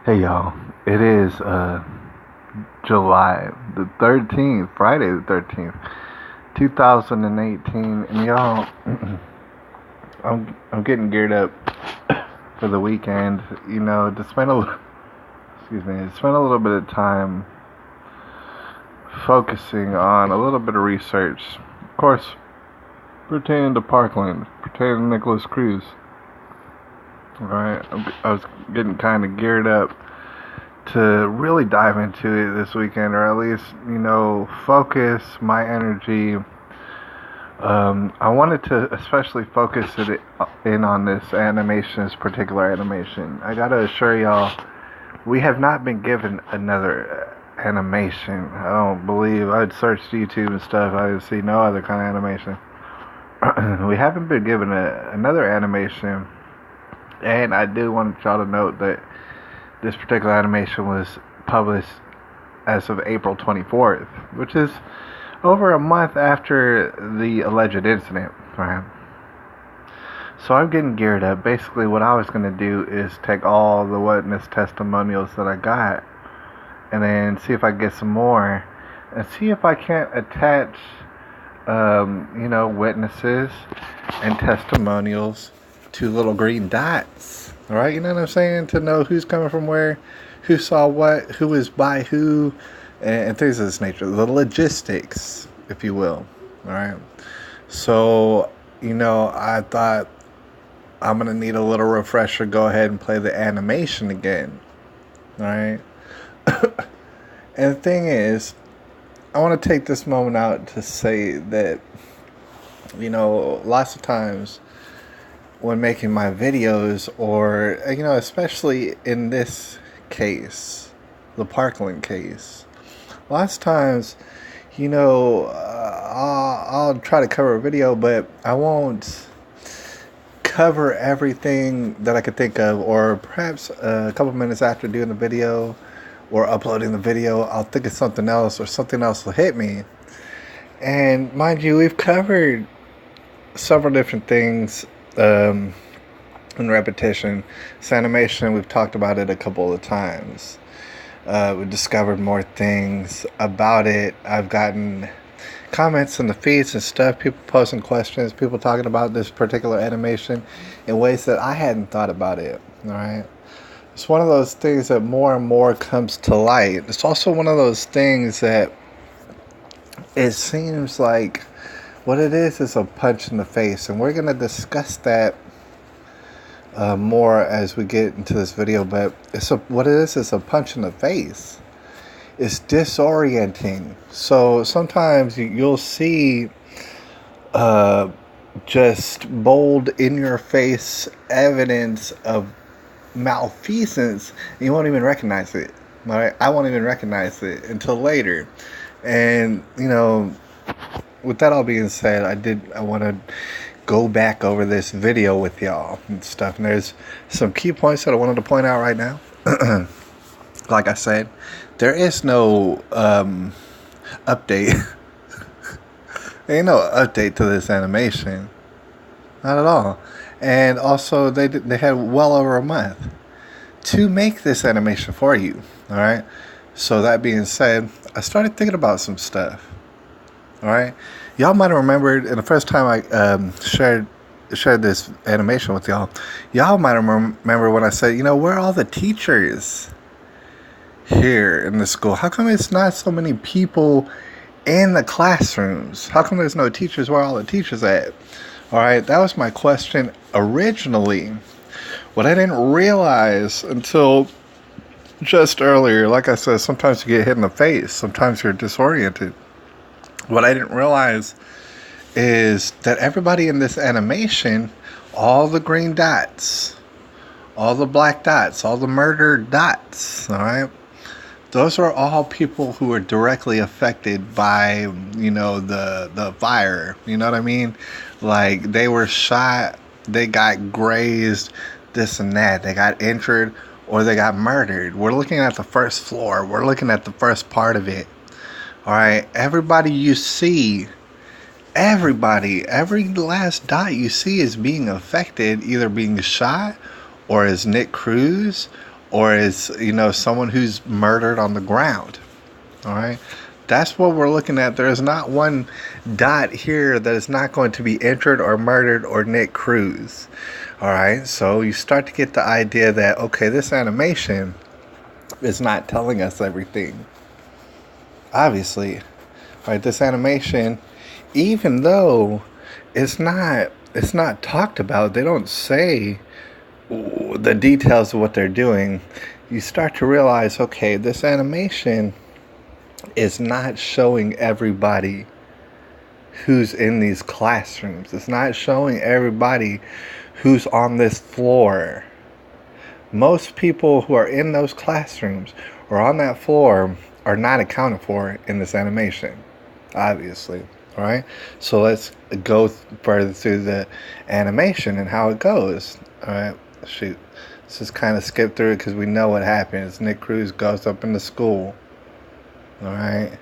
Hey y'all, it is July the 13th, Friday the 13th, 2018, and y'all, I'm getting geared up for the weekend, to spend to spend a little bit of time focusing on a little bit of research, of course, pertaining to Parkland, pertaining to Nicholas Cruz. Alright, I was getting kind of geared up to really dive into it this weekend, or at least, focus my energy. I wanted to especially focus it in on this particular animation. I gotta assure y'all, we have not been given another animation. I don't believe, I'd searched YouTube and stuff, I would see no other kind of animation. We haven't been given another animation, and I do want y'all to note that this particular animation was published as of April 24th, which is over a month after the alleged incident, right? So I'm getting geared up. Basically, what I was going to do is take all the witness testimonials that I got and then see if I get some more and see if I can't attach, witnesses and testimonials to little green dots. All right, you know what I'm saying? To know who's coming from where, who saw what, who was by who, and things of this nature. The logistics, if you will. All right. So, I thought I'm going to need a little refresher. Go ahead and play the animation again. All right. And the thing is, I want to take this moment out to say that, lots of times when making my videos, or especially in this case, the Parkland case, lots of times, I'll try to cover a video, but I won't cover everything that I could think of, or perhaps a couple minutes after doing the video or uploading the video, I'll think of something else, or something else will hit me. And mind you, we've covered several different things in repetition. This animation, we've talked about it a couple of times. We discovered more things about it. I've gotten comments in the feeds and stuff, people posting questions, people talking about this particular animation in ways that I hadn't thought about it. All right. It's one of those things that more and more comes to light. It's also one of those things that it seems like what it is a punch in the face, and we're going to discuss that more as we get into this video. But what it is a punch in the face. It's disorienting. So sometimes you'll see just bold in your face evidence of malfeasance, and you won't even recognize it. All right? I won't even recognize it until later. And with that all being said, I want to go back over this video with y'all and stuff. And there's some key points that I wanted to point out right now. Like I said, there is no update. There ain't no update to this animation. Not at all. And also, they had well over a month to make this animation for you. All right. So that being said, I started thinking about some stuff. All right. Y'all might have remembered, and the first time I shared this animation with y'all might have remember when I said, where are all the teachers here in the school? How come it's not so many people in the classrooms? How come there's no teachers? Where are all the teachers at? All right, that was my question originally. What I didn't realize until just earlier, like I said, sometimes you get hit in the face, sometimes you're disoriented. What I didn't realize is that everybody in this animation, all the green dots, all the black dots, all the murder dots, all right, those are all people who are directly affected by, the fire. You know what I mean? Like, they were shot, they got grazed, this and that. They got injured, or they got murdered. We're looking at the first floor. We're looking at the first part of it. All right? Everybody you see, every last dot you see is being affected, either being shot, or as Nick Cruz, or is, someone who's murdered on the ground. All right. That's what we're looking at. There is not one dot here that is not going to be injured or murdered or Nick Cruz. All right. So you start to get the idea that, okay, this animation is not telling us everything. Obviously. Right. This animation, even though it's not talked about, they don't say the details of what they're doing. You start to realize, okay, this animation is not showing everybody who's in these classrooms. It's not showing everybody who's on this floor. Most people who are in those classrooms or on that floor are not accounted for in this animation, obviously. All right, so let's go further through the animation and how it goes. All right, shoot, let's just kind of skip through it because we know what happens. Nick Cruz goes up into school. All right,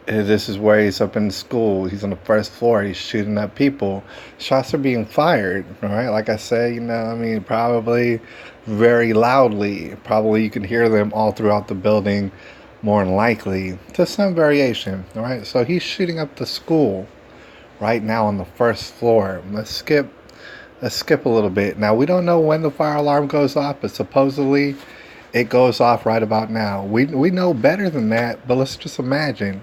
this is where he's up in the school. He's on the first floor. He's shooting at people. Shots are being fired. All right, like I said, probably very loudly. Probably you can hear them all throughout the building. More than likely, to some variation. All right, so he's shooting up the school right now on the first floor. Let's skip a little bit. Now, we don't know when the fire alarm goes off, but supposedly it goes off right about now. We know better than that, but let's just imagine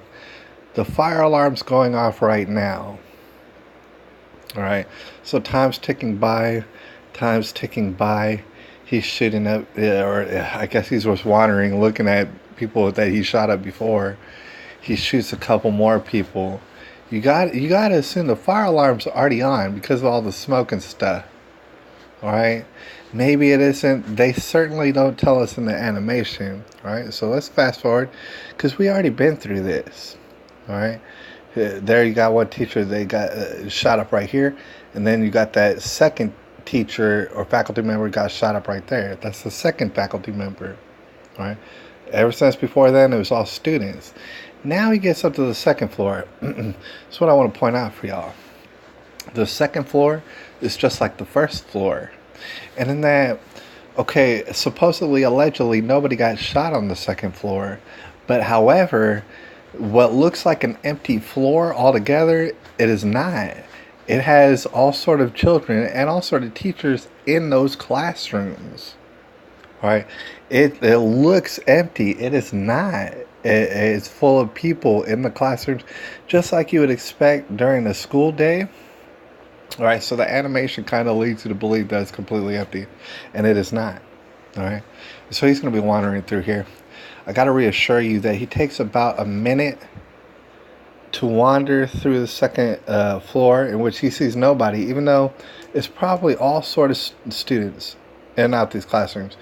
the fire alarm's going off right now. All right, so time's ticking by. He's shooting up, or I guess he's just wandering, looking at people that he shot at before. He shoots a couple more people. You got to assume the fire alarm's already on because of all the smoke and stuff. All right, maybe it isn't. They certainly don't tell us in the animation. All right, so let's fast forward because we already been through this. All right, there you got one teacher. They got shot up right here, and then you got that second teacher or faculty member got shot up right there. That's the second faculty member. All right. Ever since before then, it was all students. Now he gets up to the second floor. That's what I want to point out for y'all. The second floor is just like the first floor. And in that, okay, supposedly, allegedly, nobody got shot on the second floor. But however, what looks like an empty floor altogether, it is not. It has all sort of children and all sort of teachers in those classrooms. Right? It looks empty. It is not. It's full of people in the classrooms, just like you would expect during a school day. All right, so the animation kind of leads you to believe that it's completely empty, and it is not. All right, so he's going to be wandering through here. I got to reassure you that he takes about a minute to wander through the second floor, in which he sees nobody, even though it's probably all sort of students in and out these classrooms.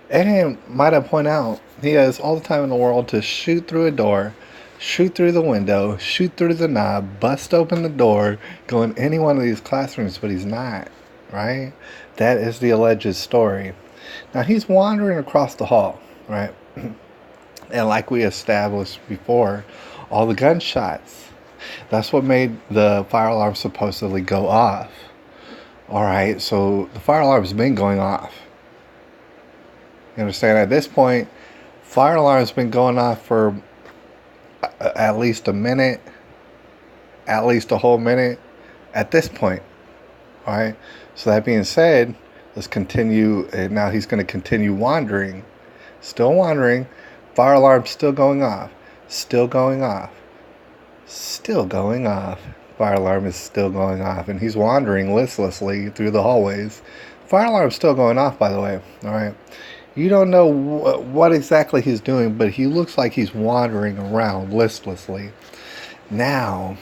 And might I point out, he has all the time in the world to shoot through a door, shoot through the window, shoot through the knob, bust open the door, go in any one of these classrooms, but he's not, right? That is the alleged story. Now, he's wandering across the hall, right? And like we established before, all the gunshots, that's what made the fire alarm supposedly go off. All right, so the fire alarm's been going off. You understand? At this point, fire alarm's been going off for at least a minute, at least a whole minute at this point. All right. So that being said, let's continue. And now he's going to continue wandering, still wandering. Fire alarm's still going off, still going off, still going off. Fire alarm is still going off, and he's wandering listlessly through the hallways. Fire alarm's still going off, by the way. All right. You don't know what exactly he's doing, but he looks like he's wandering around listlessly. Now,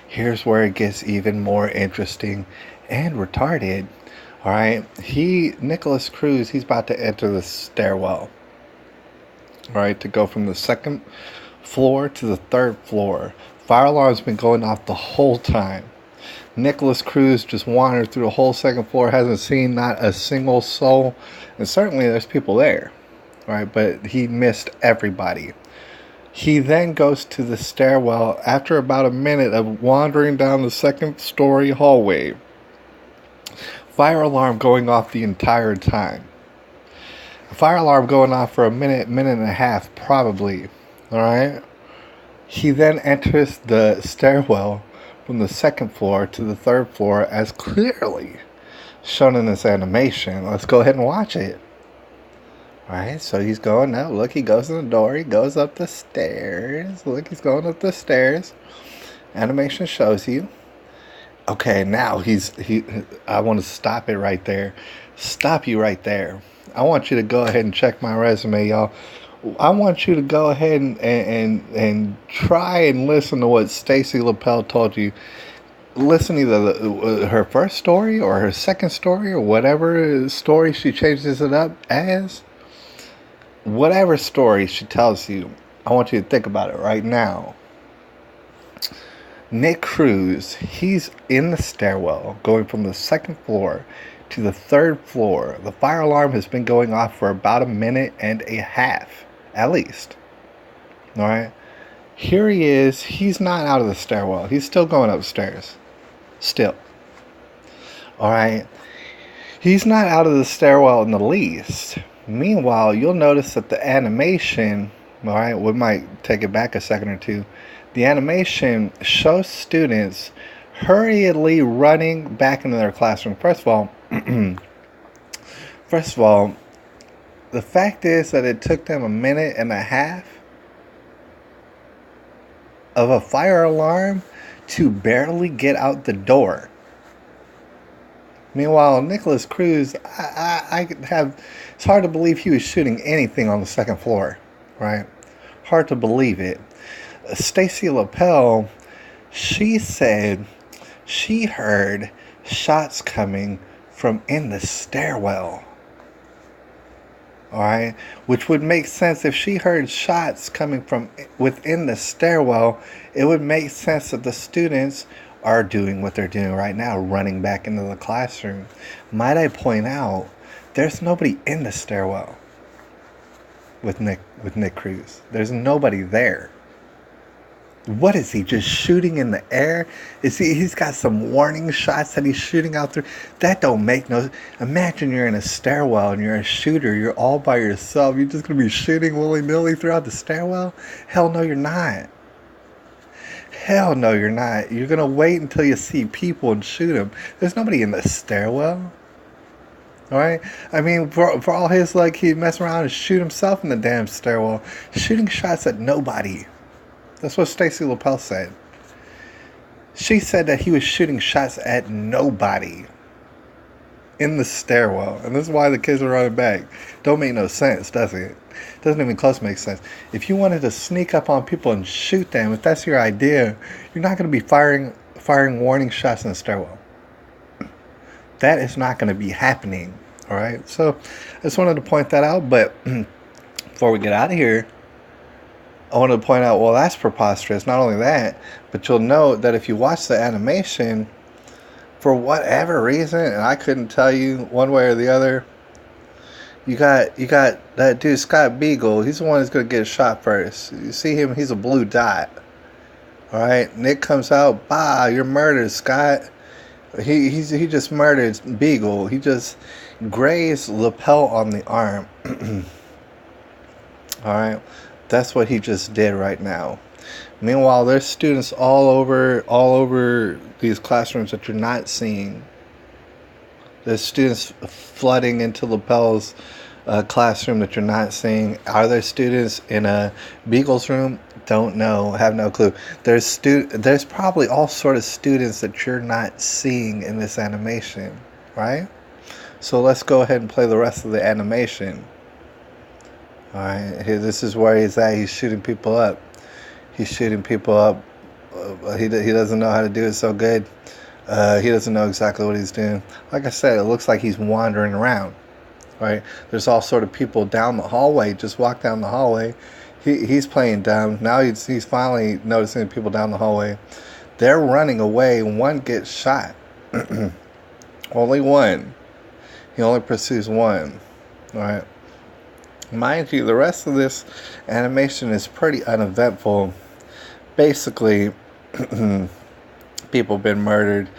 here's where it gets even more interesting and retarded. All right, Nicholas Cruz, he's about to enter the stairwell. All right, to go from the second floor to the third floor. Fire alarm's been going off the whole time. Nicholas Cruz just wandered through the whole second floor, hasn't seen not a single soul, and certainly there's people there, right? But he missed everybody. He then goes to the stairwell after about a minute of wandering down the second story hallway. Fire alarm going off the entire time. Fire alarm going off for a minute, minute and a half, probably. All right. He then enters the stairwell from the second floor to the third floor as clearly shown in this animation. Let's go ahead and watch it. Alright, so he's going up. Look, he goes in the door. He goes up the stairs. Look, he's going up the stairs. Animation shows you. Okay, now I want to stop it right there. Stop you right there. I want you to go ahead and check my resume, y'all. I want you to go ahead and try and listen to what Stacy Lapel told you. Listen either her first story or her second story or whatever story she changes it up as. Whatever story she tells you, I want you to think about it right now. Nick Cruz, he's in the stairwell going from the second floor to the third floor. The fire alarm has been going off for about a minute and a half, at least. All right. Here he is. He's not out of the stairwell. He's still going upstairs. Still. All right. He's not out of the stairwell in the least. Meanwhile, you'll notice that the animation, all right, we might take it back a second or two. The animation shows students hurriedly running back into their classroom. First of all, the fact is that it took them a minute and a half of a fire alarm to barely get out the door. Meanwhile, Nicholas Cruz, it's hard to believe he was shooting anything on the second floor, right? Hard to believe it. Stacy Lapel, she said she heard shots coming from in the stairwell. All right, which would make sense if she heard shots coming from within the stairwell. It would make sense that the students are doing what they're doing right now, running back into the classroom. Might I point out, there's nobody in the stairwell with Nick Cruz. There's nobody there. What is he, just shooting in the air? He's got some warning shots that he's shooting out through? That don't make no... Imagine you're in a stairwell and you're a shooter. You're all by yourself. You're just going to be shooting willy-nilly throughout the stairwell? Hell no, you're not. Hell no, you're not. You're going to wait until you see people and shoot them. There's nobody in the stairwell. All right? I mean, for all his, he'd mess around and shoot himself in the damn stairwell. Shooting shots at nobody. That's what Stacy Lapel said. She said that he was shooting shots at nobody in the stairwell. And this is why the kids are running back. Don't make no sense, does it? Doesn't even close to make sense. If you wanted to sneak up on people and shoot them, if that's your idea, you're not going to be firing warning shots in the stairwell. That is not going to be happening. All right? So I just wanted to point that out. But before we get out of here, I wanted to point out, well, that's preposterous. Not only that, but you'll note that if you watch the animation, for whatever reason, and I couldn't tell you one way or the other, you got that dude Scott Beagle. He's the one who's going to get shot first. You see him, he's a blue dot. All right, Nick comes out, bah, you're murdered, Scott. He just murdered Beagle. He just grazed Lapel on the arm. All right. That's what he just did right now. Meanwhile, there's students all over these classrooms that you're not seeing. There's students flooding into Lapel's classroom that you're not seeing. Are there students in a Beagle's room? Don't know. Have no clue. There's probably all sort of students that you're not seeing in this animation, right? So let's go ahead and play the rest of the animation. All right, here, this is where he's at. He's shooting people up. He doesn't know how to do it so good. He doesn't know exactly what he's doing. Like I said, it looks like he's wandering around. Right? There's all sort of people down the hallway. Just walk down the hallway. He's playing dumb. Now he's finally noticing people down the hallway. They're running away. One gets shot. Only one. He only pursues one. All right. Mind you, the rest of this animation is pretty uneventful. Basically, people have been murdered.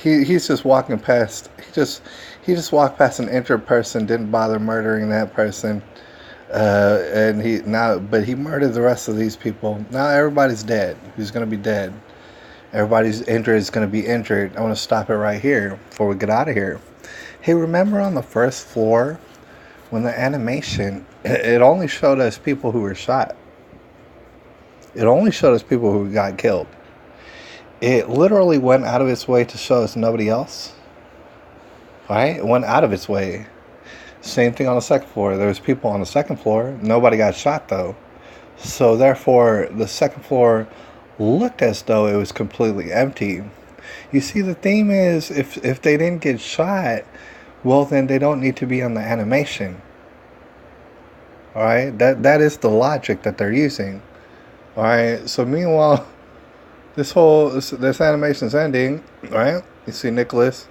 He's just walking past. He just walked past an injured person. Didn't bother murdering that person. And but he murdered the rest of these people. Now everybody's dead. Who's gonna be dead? Everybody's injured is gonna be injured. I want to stop it right here before we get out of here. Hey, remember on the first floor when the animation, it only showed us people who were shot. It only showed us people who got killed. It literally went out of its way to show us nobody else. Right? It went out of its way. Same thing on the second floor. There was people on the second floor. Nobody got shot though. So therefore, the second floor looked as though it was completely empty. You see, the theme is if they didn't get shot, well, then they don't need to be on the animation. All right, that is the logic that they're using. All right. So meanwhile, this animation's ending. Right? You see Nicholas.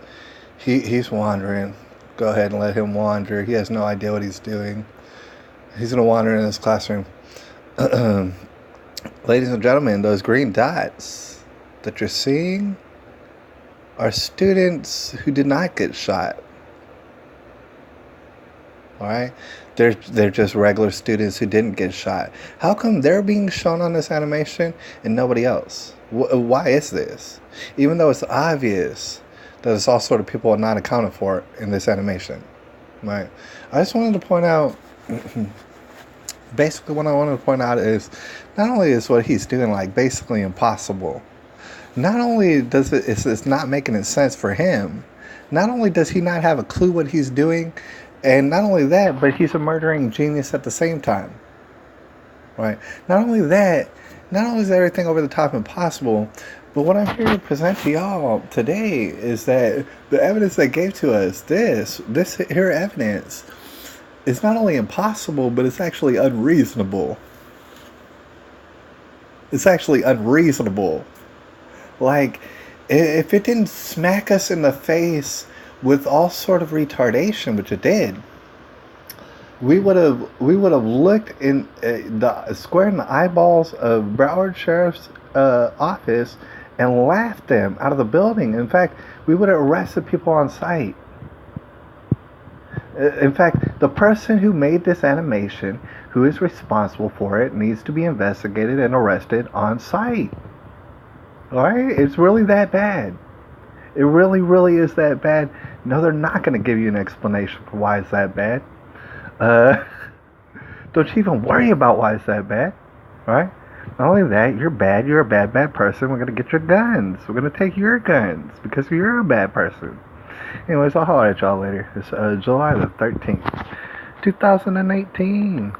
He's wandering. Go ahead and let him wander. He has no idea what he's doing. He's gonna wander in his classroom. Ladies and gentlemen, those green dots that you're seeing are students who did not get shot. All right, they're just regular students who didn't get shot. How come they're being shown on this animation and nobody else? Why is this? Even though it's obvious that it's all sort of people are not accounted for in this animation, right? I just wanted to point out. Basically, what I wanted to point out is not only is what he's doing like basically impossible. Not only does it's not making any sense for him. Not only does he not have a clue what he's doing. And not only that, but he's a murdering genius at the same time. Right? Not only that, not only is everything over the top impossible, but what I'm here to present to y'all today is that the evidence they gave to us, this here evidence, is not only impossible, but it's actually unreasonable. It's actually unreasonable. Like, if it didn't smack us in the face with all sort of retardation, which it did, we would have looked in the square in the eyeballs of Broward Sheriff's office and laughed them out of the building. In fact, we would have arrested people on site. In fact, the person who made this animation, who is responsible for it, needs to be investigated and arrested on site. All right? It's really that bad. It really, really is that bad. No, they're not going to give you an explanation for why it's that bad. Don't you even worry about why it's that bad, right? Not only that, you're bad. You're a bad, bad person. We're going to get your guns. We're going to take your guns because you're a bad person. Anyways, I'll holler at y'all later. It's July the 13th, 2018.